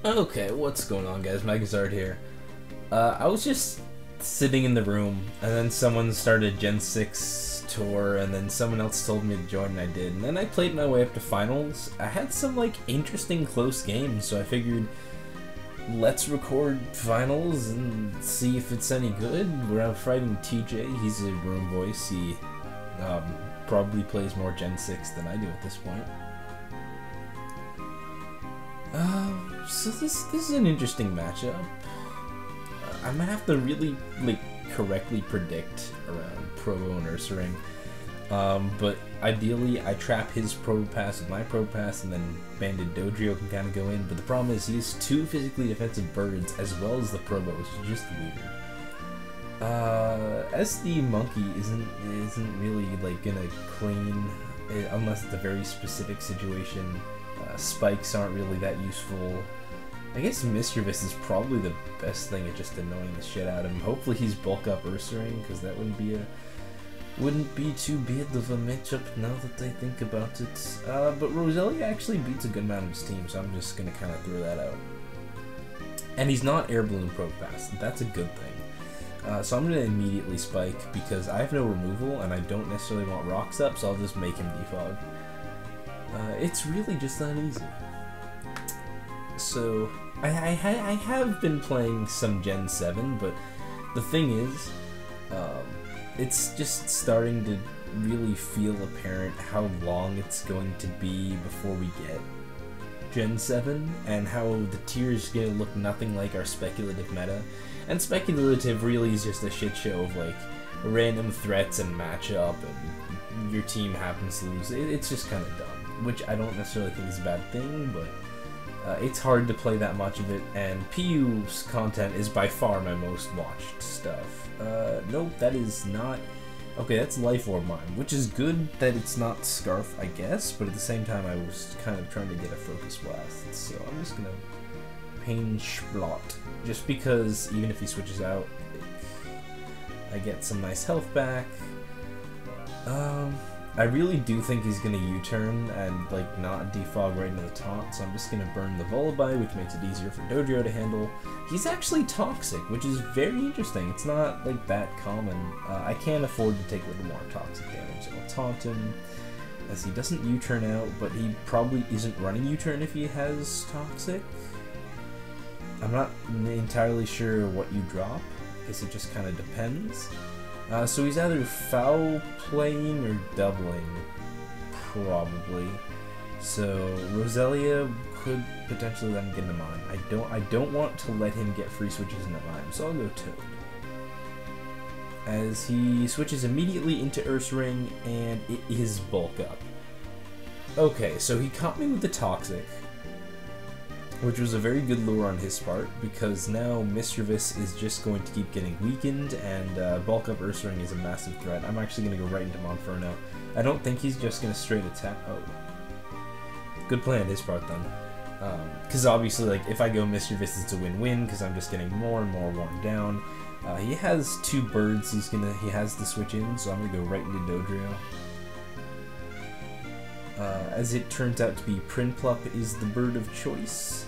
Okay, what's going on, guys? Megazard here. I was just sitting in the room, and then someone started Gen 6 tour, and then someone else told me to join, and I did. And then I played my way up to finals. I had some, like, interesting close games, so I figured, let's record finals and see if it's any good. We're fighting TJ. He's a room voice. He probably plays more Gen 6 than I do at this point. So this is an interesting matchup. I might have to really correctly predict around Provo and Ursaring. But ideally I trap his Probo Pass with my Probo Pass, and then Banded Dodrio can kind of go in. But the problem is he has two physically defensive birds as well as the Probo, which is just weird. SD Monkey isn't really gonna clean unless it's a very specific situation. Spikes aren't really that useful. I guess Mischievous is probably the best thing at just annoying the shit out of him. Hopefully he's bulk up Ursaring, because that wouldn't be too bad of a matchup now that I think about it. But Roselia actually beats a good amount of his team, so I'm just gonna kind of throw that out. And he's not Air Balloon Pro Pass. That's a good thing. So I'm gonna immediately spike because I have no removal and I don't necessarily want rocks up, so I'll just make him defog. It's really just that easy. So, I have been playing some Gen 7, but the thing is, it's just starting to really feel apparent how long it's going to be before we get Gen 7, and how the tier's gonna look nothing like our speculative meta. And speculative really is just a shit show of random threats and matchup, and your team happens to lose. It's just kind of dumb, which I don't necessarily think is a bad thing, but it's hard to play that much of it, and PU's content is by far my most watched stuff. Nope, that is not... Okay, that's Life Orb Mine, which is good that it's not Scarf, I guess, but at the same time I was kind of trying to get a Focus Blast, so I'm just gonna Pain Splot, just because even if he switches out, I get some nice health back. I really do think he's gonna U-turn and not defog right into the taunt, so I'm just gonna burn the Volibear, which makes it easier for Dodrio to handle. He's actually toxic, which is very interesting. It's not that common. I can't afford to take a little more toxic damage, so I'll taunt him as he doesn't U-turn out, but he probably isn't running U-turn if he has toxic. I'm not entirely sure what you drop. I guess it just kind of depends. So he's either foul playing or doubling, probably. So Roselia could potentially let him get into mine. I don't want to let him get free switches into mine, so I'll go Toad. As he switches immediately into Ursaring, and it is bulk up. Okay, so he caught me with the Toxic, which was a very good lure on his part, because now Mischievous is just going to keep getting weakened, and bulk up Ursaring is a massive threat. I'm actually going to go right into Monferno. I don't think he's just going to straight attack. Oh. Good play on his part, then. Because obviously, if I go Mischievous, it's a win-win, because I'm just getting more and more worn down. He has two birds he has to switch in, so I'm going to go right into Dodrio. As it turns out to be, Prinplup is the bird of choice.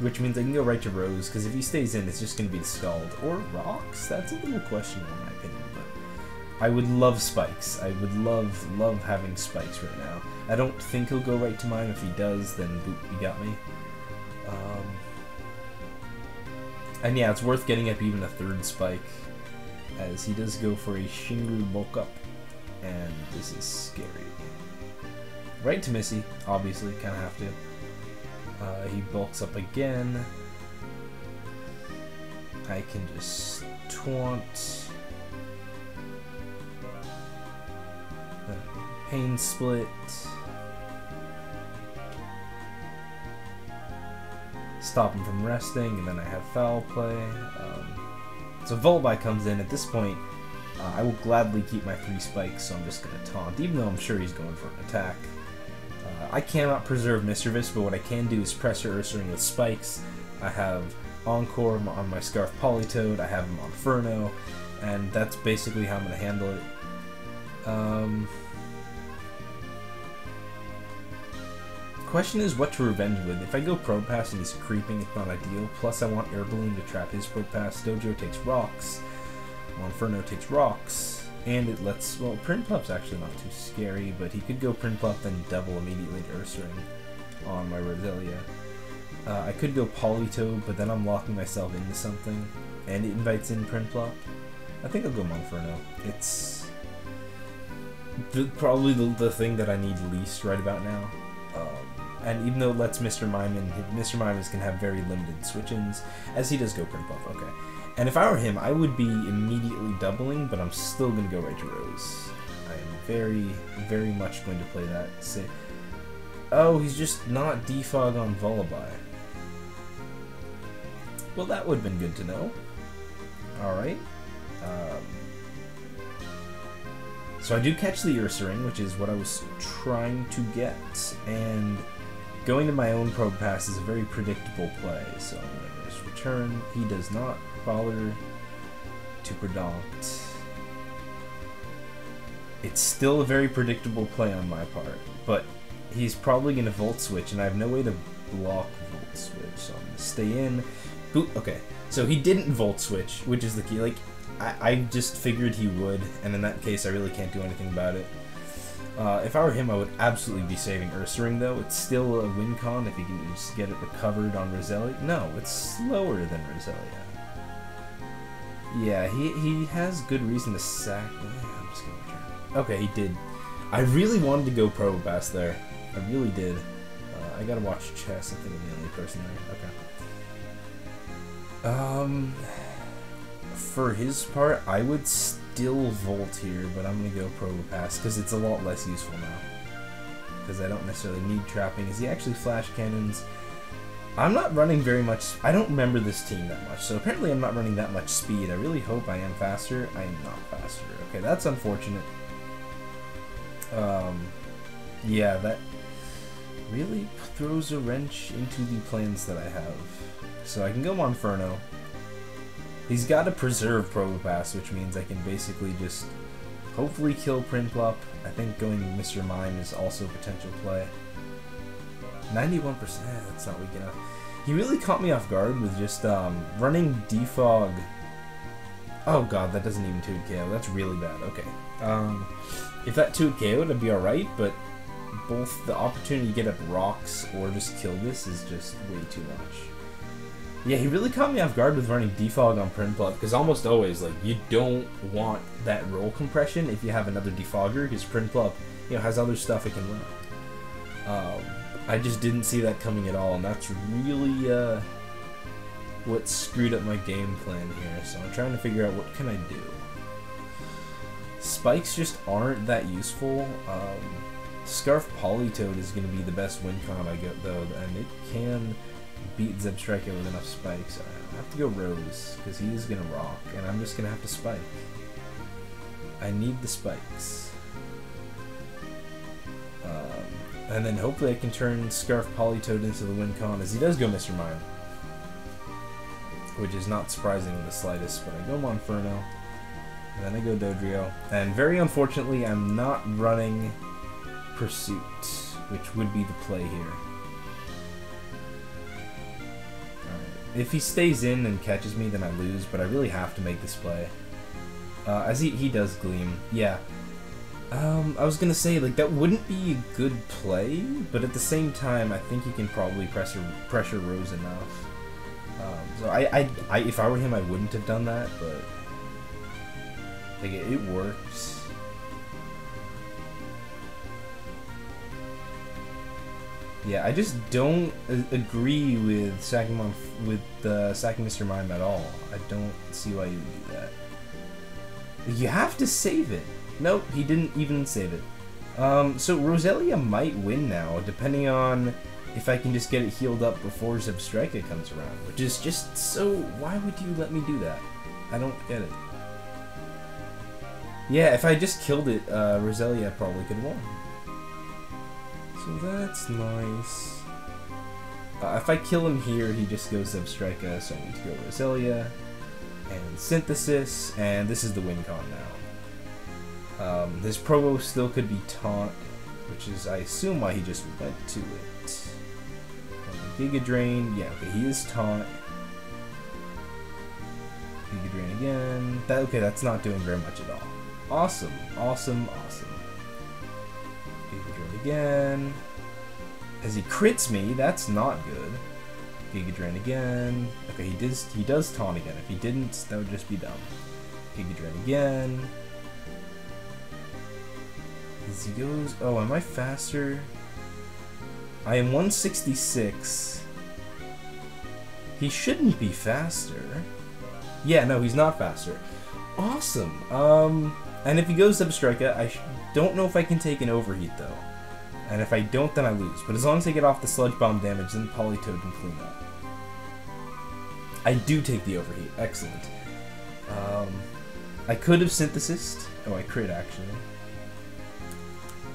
Which means I can go right to Rose, because if he stays in, it's just going to be Scald. Or Rocks? That's a little questionable in my opinion, but I would love Spikes. I would love having Spikes right now. I don't think he'll go right to mine. If he does, then boop, you got me. And yeah, it's worth getting up even a third Spike, as he does go for a Shinru bulk up, and this is scary. Right to Missy, obviously, kind of have to. He bulks up again. I can just taunt. Pain Split. Stop him from resting, and then I have Foul Play. So Volibear comes in. At this point, I will gladly keep my 3 spikes, so I'm just going to taunt, even though I'm sure he's going for an attack. I cannot preserve Mischievous, but what I can do is pressure Ursaring with spikes. I have Encore on my Scarf Politoed, I have him on Inferno, and that's basically how I'm going to handle it. question is what to revenge with. If I go Probe Pass and he's creeping, it's not ideal. Plus, I want Air Balloon to trap his Probe Pass. Dojo takes rocks. Inferno takes rocks. And it lets... Well, Prinplup's actually not too scary, but he could go Prinplup then double immediately to Ursaring on my Roselia. I could go Politoed, but then I'm locking myself into something. And it invites in Prinplup. I think I'll go Monferno. It's... probably the thing that I need least right about now. And even though it lets Mr. Mime in, Mr. Mime is going to have very limited switch-ins, as he does go Prinplup, okay. And if I were him, I would be immediately doubling, but I'm still going to go right to Rose. I am very, very much going to play that. Say, oh, he's just not defog on Vullaby. Well, that would have been good to know. Alright. So I do catch the Ursaring, which is what I was trying to get, and going to my own Probe Pass is a very predictable play, so I'm going to just return. He does not bother to predict. It's still a very predictable play on my part, but he's probably going to Volt Switch, and I have no way to block Volt Switch, so I'm going to stay in. Okay, so he didn't Volt Switch, which is the key. Like, I just figured he would, and in that case, I really can't do anything about it. If I were him, I would absolutely be saving Ursaring, though. It's still a win con if he can just get it recovered on Roselia. No, it's slower than Roselia. Yeah, he has good reason to sack. Yeah, I'm just gonna return. Okay, he did. I really wanted to go Probe Pass there. I really did. I gotta watch chess. I think I'm the only person there. Okay. For his part, I would still Volt here, but I'm going to go Probe Pass, because it's a lot less useful now. Because I don't necessarily need trapping. Is he actually Flash Cannons? I'm not running very much... I don't remember this team that much, so apparently I'm not running that much speed. I really hope I am faster. I am not faster. Okay, that's unfortunate. Yeah, that really throws a wrench into the plans that I have. So I can go Monferno. He's got to preserve Probe Pass, which means I can basically just hopefully kill Prinplup. I think going Mr. Mime is also a potential play. 91%, that's not weak enough. He really caught me off guard with just running Defog. Oh god, that doesn't even 2 KO. That's really bad. Okay. If that 2 KO'd, I'd be alright, but both the opportunity to get up rocks or just kill this is just way too much. Yeah, he really caught me off guard with running Defog on Prinplup, because almost always, like, you don't want that roll compression if you have another Defogger, because Prinplup, you know, has other stuff it can run. I just didn't see that coming at all, and that's really, what screwed up my game plan here, so I'm trying to figure out what can I do. Spikes just aren't that useful. Scarf Politoed is going to be the best win con I get, though, and it can beat Zebstrika with enough spikes. I have to go Rose, because he is going to rock, and I'm just going to have to spike. I need the spikes. And then hopefully I can turn Scarf Politoed into the win con, as he does go Mr. Mime. Which is not surprising in the slightest, but I go Monferno, and then I go Dodrio. And very unfortunately, I'm not running Pursuit, which would be the play here. If he stays in and catches me, then I lose, but I really have to make this play. As he does Gleam. Yeah. I was gonna say, like, that wouldn't be a good play, but at the same time, I think you can probably pressure Rose enough. So if I were him, I wouldn't have done that, but like, it works. Yeah, I just don't agree with sacking Mr. Mime at all. I don't see why you would do that. You have to save it. Nope, he didn't even save it. So Roselia might win now, depending on if I can just get it healed up before Zebstrika comes around, which is just so... Why would you let me do that? I don't get it. Yeah, if I just killed it, Roselia probably could have won. So that's nice. If I kill him here, he just goes Zebstrika, so I need to go Roselia and Synthesis, and this is the win con now. This Provo still could be taunt. which is, I assume, why he just went to it. Giga Drain, yeah, okay, he is taunt. Giga Drain again. Okay, that's not doing very much at all. Awesome, awesome, awesome. Giga Drain again. As he crits me, that's not good. Giga Drain again. Okay, he does taunt again. If he didn't, that would just be dumb. Giga Drain again. As he goes... Oh, am I faster? I am 166. He shouldn't be faster. Yeah, no, he's not faster. Awesome. And if he goes Substrika, I don't know if I can take an overheat, though. And if I don't, then I lose. But as long as I get off the Sludge Bomb damage, then Politoed can clean up. I do take the overheat. Excellent. I could have Synthesized. Oh, I crit, actually.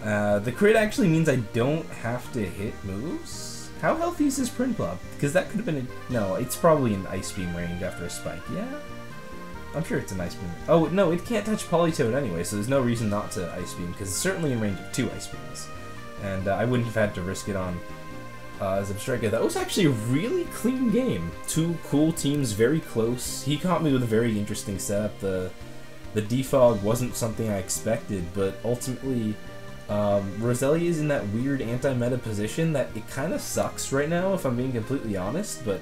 The crit actually means I don't have to hit moves? How healthy is this Prinplup? Because that could have been a... No, it's probably in Ice Beam range after a Spike. Yeah? I'm sure it's an Ice Beam. Oh, no, it can't touch Politoed anyway, so there's no reason not to Ice Beam, because it's certainly in range of 2 Ice Beams. And I wouldn't have had to risk it on Zebstrika. That was actually a really clean game. 2 cool teams, very close. He caught me with a very interesting setup. The defog wasn't something I expected, but ultimately... Roselia is in that weird anti-meta position that it kind of sucks right now, if I'm being completely honest, but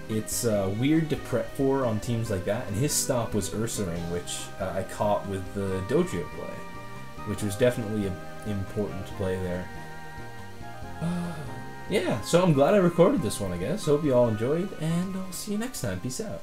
it's weird to prep for on teams like that, and his stop was Ursaring, which I caught with the Dojo play, which was definitely an important play there. Yeah, so I'm glad I recorded this one, I guess. Hope you all enjoyed, and I'll see you next time. Peace out.